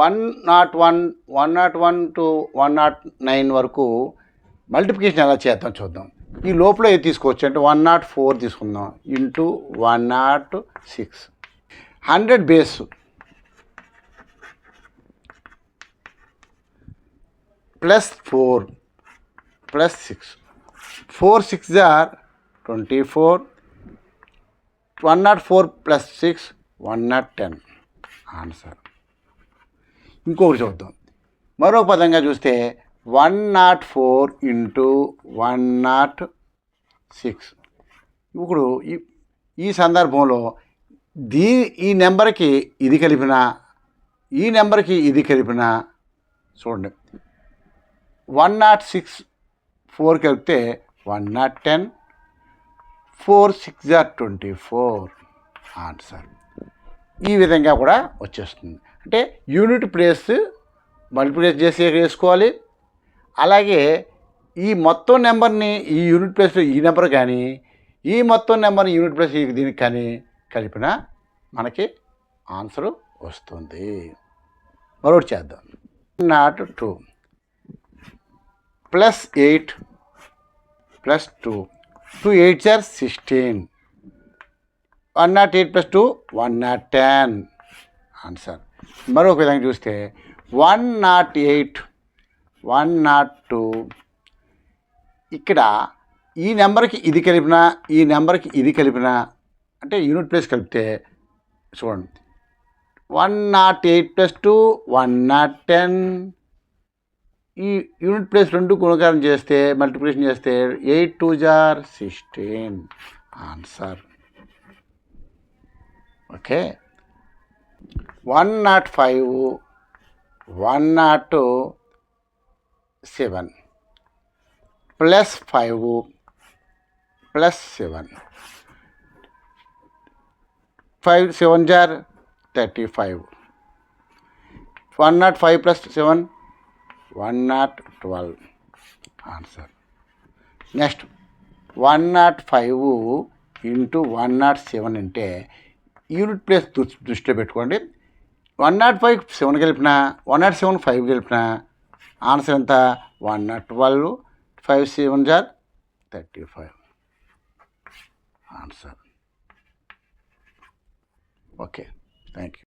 101, 101 to 109 వరకు multiplication ఎలా చేద్దాం చూద్దాం. ఈ లోపల ఏది తీసుకోవచ్చు అంటే 104 తీసుకుందాం into 106. 100 base plus 4 plus 6. 4 6 are 24. 104 plus 6 110 answer. ఇంకొకటి చూద్దాం. మరో పదంగా చూస్తే 104 ఇంటూ 106. ఇప్పుడు ఈ సందర్భంలో ఈ నెంబర్కి ఇది కలిపిన ఈ నెంబర్కి ఇది కలిపిన చూడండి 106 4 కలిపితే 110. 4 6 are 24 ఆన్సర్. ఈ విధంగా కూడా వచ్చేస్తుంది. అంటే యూనిట్ ప్లేస్ మల్టిప్లికేషన్ చేసి వేసుకోవాలి. అలాగే ఈ మొత్తం నెంబర్ని ఈ యూనిట్ ప్లేస్లో ఈ నెంబర్ కానీ ఈ మొత్తం నెంబర్ని యూనిట్ ప్లేస్ దీనికి కానీ కలిపిన మనకి ఆన్సరు వస్తుంది. మరొకటి చేద్దాం. 102 plus 8 plus 2. 2 8s are 16. 108 plus 2 110 answer. మరొక విధంగా చూస్తే 108 102. ఇక్కడ ఈ నెంబర్కి ఇది కలిపిన ఈ నెంబర్కి ఇది కలిపిన అంటే యూనిట్ ప్లేస్ కలిపితే చూడండి 108 plus 2 110. ఈ యూనిట్ ప్లేస్ రెండు గుణకారం చేస్తే మల్టిప్లికేషన్ చేస్తే 8 2s are 16 answer. Okay. 105 107 plus 5 plus 7. 5 7s are 35. 105 plus 7 112 answer. Next 105 into 107 అంటే యూనిట్ ప్లేస్ దృష్టిలో పెట్టుకోండి. 105 7 కలిపిన 107 5 కలిపిన ఆన్సర్ ఎంత 112. 5 7s are 35 answer. Okay, thank you.